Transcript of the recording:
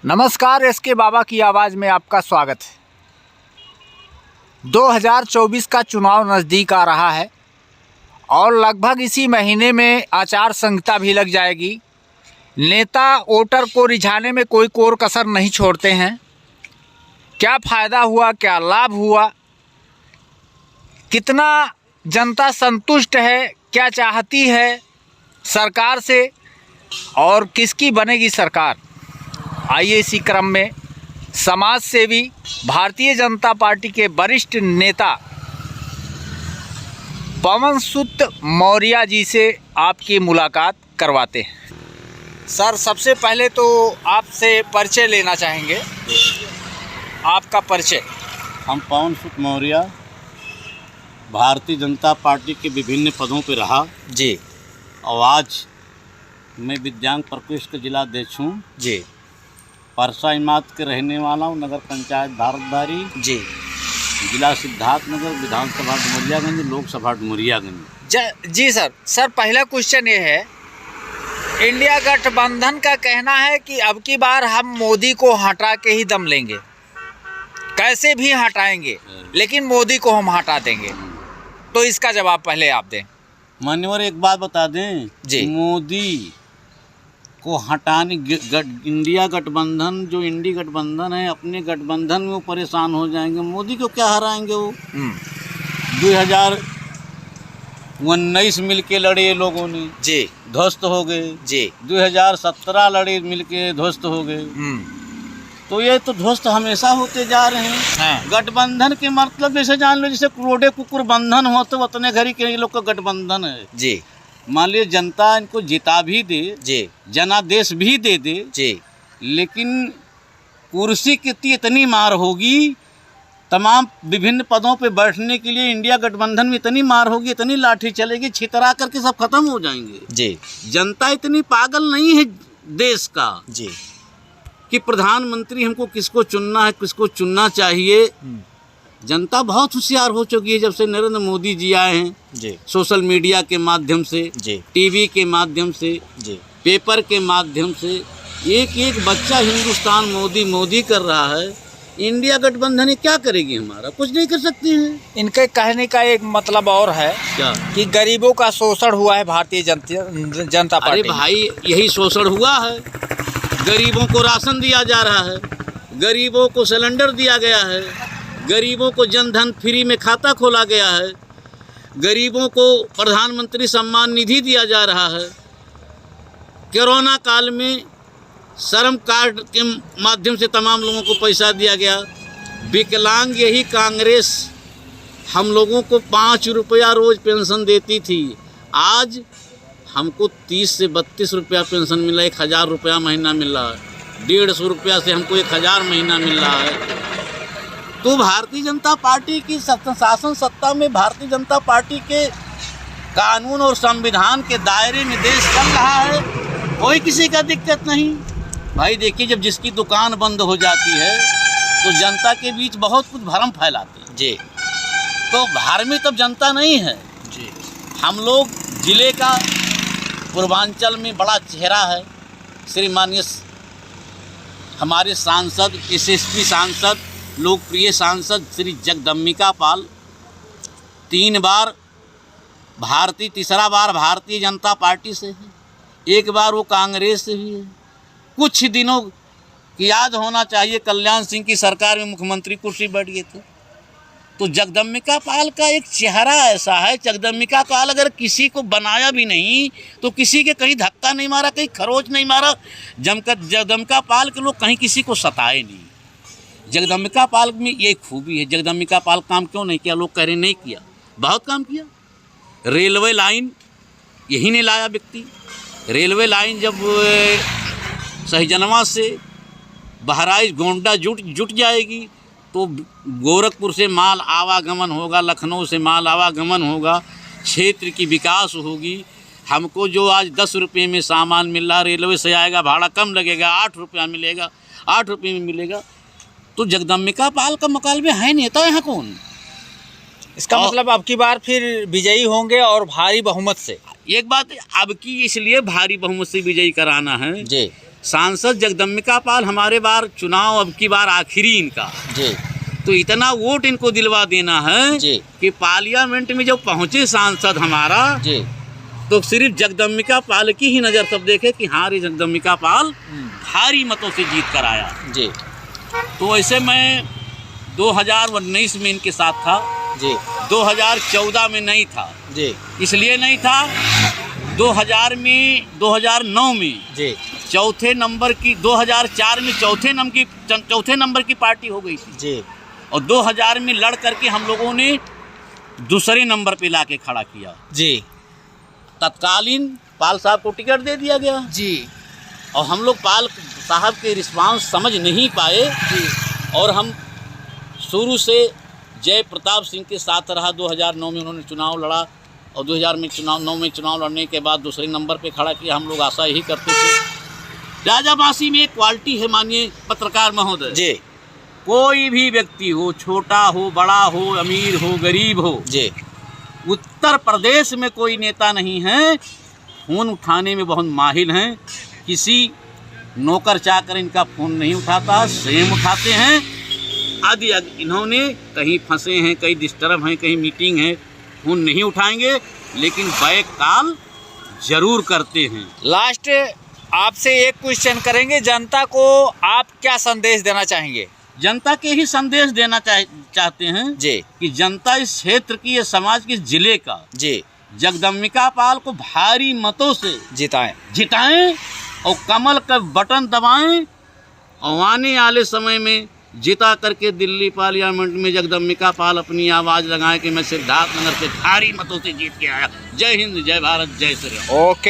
नमस्कार, एसके बाबा की आवाज़ में आपका स्वागत है। 2024 का चुनाव नज़दीक आ रहा है और लगभग इसी महीने में आचार संहिता भी लग जाएगी। नेता वोटर को रिझाने में कोई कोर कसर नहीं छोड़ते हैं। क्या फ़ायदा हुआ, क्या लाभ हुआ, कितना जनता संतुष्ट है, क्या चाहती है सरकार से और किसकी बनेगी सरकार। आइए इसी क्रम में समाज सेवी भारतीय जनता पार्टी के वरिष्ठ नेता पवन सुत मौर्य जी से आपकी मुलाकात करवाते हैं। सर, सबसे पहले तो आपसे परिचय लेना चाहेंगे। आपका परिचय। हम पवन सुत मौर्य भारतीय जनता पार्टी के विभिन्न पदों पर रहा जी, और आज मैं विद्यांग प्रकोष्ठ का जिलाध्यक्ष हूँ जी, परसा इमारत के रहने वाला हूँ। नगर पंचायत भारतधारी जी, जिला सिद्धार्थनगर, विधानसभा डुमरियागंज, लोकसभा डुमरियागंज। जी सर, पहला क्वेश्चन ये है, इंडिया गठबंधन का कहना है कि अब की बार हम मोदी को हटा के ही दम लेंगे, कैसे भी हटाएंगे लेकिन मोदी को हम हटा देंगे। तो इसका जवाब पहले आप दें। मान्यवर, एक बात बता दें जी। मोदी को हटाने इंडिया गठबंधन, जो इंडी गठबंधन है, अपने गठबंधन में वो परेशान हो जाएंगे। मोदी को क्या हराएंगे वो। 2019 मिलके लड़े ये लोगों ने, जी, ध्वस्त हो गए। जी, 2017 लड़े मिलके, ध्वस्त हो गए। तो ये तो ध्वस्त हमेशा होते जा रहे हैं। हाँ। गठबंधन के मतलब जैसे जान लो, जैसे करोड़े कुकुर बंधन हो तो उतने घरी के लोग का गठबंधन है। जी, मान लीजिए जनता इनको जिता भी दे, जी, जनादेश भी दे दे, जी, लेकिन कुर्सी की इतनी मार होगी, तमाम विभिन्न पदों पे बैठने के लिए इंडिया गठबंधन में इतनी मार होगी, इतनी लाठी चलेगी, छितरा करके सब खत्म हो जाएंगे। जी, जनता इतनी पागल नहीं है देश का जी, कि प्रधानमंत्री हमको किसको चुनना है, किसको चुनना चाहिए। जनता बहुत होशियार हो चुकी है जब से नरेंद्र मोदी जी आए हैं। जी, सोशल मीडिया के माध्यम से, जी, टीवी के माध्यम से, जी, पेपर के माध्यम से एक एक बच्चा हिंदुस्तान मोदी मोदी कर रहा है। इंडिया गठबंधन क्या करेगी, हमारा कुछ नहीं कर सकती है। इनके कहने का एक मतलब और है क्या कि गरीबों का शोषण हुआ है भारतीय जनता पार्टी। अरे भाई, यही शोषण हुआ है। गरीबों को राशन दिया जा रहा है, गरीबों को सिलेंडर दिया गया है, गरीबों को जनधन फ्री में खाता खोला गया है, गरीबों को प्रधानमंत्री सम्मान निधि दिया जा रहा है। कोरोना काल में श्रम कार्ड के माध्यम से तमाम लोगों को पैसा दिया गया। विकलांग यही कांग्रेस हम लोगों को 5 रुपया रोज़ पेंशन देती थी। आज हमको 30 से 32 रुपया पेंशन मिला, 1000 रुपया महीना मिल रहा है। 150 रुपया से हमको 1000 महीना मिल रहा है। तो भारतीय जनता पार्टी की शासन सत्ता में भारतीय जनता पार्टी के कानून और संविधान के दायरे में देश चल रहा है, कोई किसी का दिक्कत नहीं। भाई देखिए, जब जिसकी दुकान बंद हो जाती है तो जनता के बीच बहुत कुछ भ्रम फैलाते हैं। जी, तो भ्रम तब जनता नहीं है। जी, हम लोग जिले का पूर्वांचल में बड़ा चेहरा है, श्रीमाननीय हमारे सांसद, एसएसपी सांसद, लोकप्रिय सांसद श्री जगदम्बिका पाल 3 बार तीसरा बार भारतीय जनता पार्टी से है, 1 बार वो कांग्रेस से भी है। कुछ दिनों की याद होना चाहिए, कल्याण सिंह की सरकार में मुख्यमंत्री कुर्सी बैठ गए थे। तो जगदम्बिका पाल का एक चेहरा ऐसा है, जगदम्बिका पाल अगर किसी को बनाया भी नहीं तो किसी के कहीं धक्का नहीं मारा, कहीं खरोच नहीं मारा। जगदम्बिका पाल के लोग कहीं किसी को सताए नहीं। जगदम्बिका पाल में ये खूबी है। जगदम्बिका पाल काम क्यों नहीं किया, लोग कह रहे नहीं किया, बहुत काम किया। रेलवे लाइन यही ने लाया व्यक्ति। रेलवे लाइन जब सहीजनवा से बहराइच गोंडा जुट जाएगी तो गोरखपुर से माल आवागमन होगा, लखनऊ से माल आवागमन होगा, क्षेत्र की विकास होगी। हमको जो आज 10 रुपये में सामान मिल रहा, रेलवे से आएगा, भाड़ा कम लगेगा, 8 रुपया मिलेगा, 8 रुपये में मिलेगा। तो जगदम्बिका पाल का मुकाबले है नेता यहाँ कौन। इसका मतलब अब की बार फिर विजयी होंगे और भारी बहुमत से। एक बात अब की इसलिए भारी बहुमत से विजयी कराना है जी सांसद जगदम्बिका पाल हमारे बार चुनाव अब की बार आखिरी इनका जी तो इतना वोट इनको दिलवा देना है जी कि पार्लियामेंट में जब पहुंचे सांसद हमारा जी तो सिर्फ जगदम्बिका पाल की ही नज़र सब देखे कि हाँ रे जगदम्बिका पाल भारी मतों से जीत कर आया। जी तो ऐसे मैं 2019 में इनके साथ था जी 2014 में नहीं था जी इसलिए नहीं था 2009 में जी चौथे नंबर की 2004 में चौथे नंबर की पार्टी हो गई थी जी और 2000 में लड़ करके हम लोगों ने दूसरे नंबर पे लाके खड़ा किया। जी तत्कालीन पाल साहब को टिकट दे दिया गया जी और हम लोग पाल साहब के रिस्पांस समझ नहीं पाए जी और हम शुरू से जय प्रताप सिंह के साथ रहा। 2009 में उन्होंने चुनाव लड़ा और 2009 में चुनाव लड़ने के बाद दूसरे नंबर पे खड़ा किया। हम लोग आशा यही करते थे। राजाबासी में एक क्वालिटी है माननीय पत्रकार महोदय जी कोई भी व्यक्ति हो छोटा हो बड़ा हो अमीर हो गरीब हो जी उत्तर प्रदेश में कोई नेता नहीं है फ़ोन उठाने में बहुत माहिर हैं। किसी नौकर चाकर इनका फ़ोन नहीं उठाता स्वयं उठाते हैं। आदि इन्होंने कहीं फंसे हैं कहीं डिस्टर्ब हैं कहीं मीटिंग है फ़ोन नहीं उठाएंगे लेकिन बैक कॉल जरूर करते हैं। लास्ट आपसे एक क्वेश्चन करेंगे, जनता को आप क्या संदेश देना चाहेंगे? जनता के ही संदेश देना चाहते हैं जी कि जनता इस क्षेत्र की ये समाज के जिले का जी जगदम्बिका पाल को भारी मतों से जिताएं और कमल का बटन दबाएं और आने वाले समय में जिता करके दिल्ली पार्लियामेंट में जगदम्बिका पाल अपनी आवाज़ लगाएं कि मैं सिद्धार्थनगर से भारी मतों से जीत के आया। जय हिंद जय भारत जय श्री राम। ओके।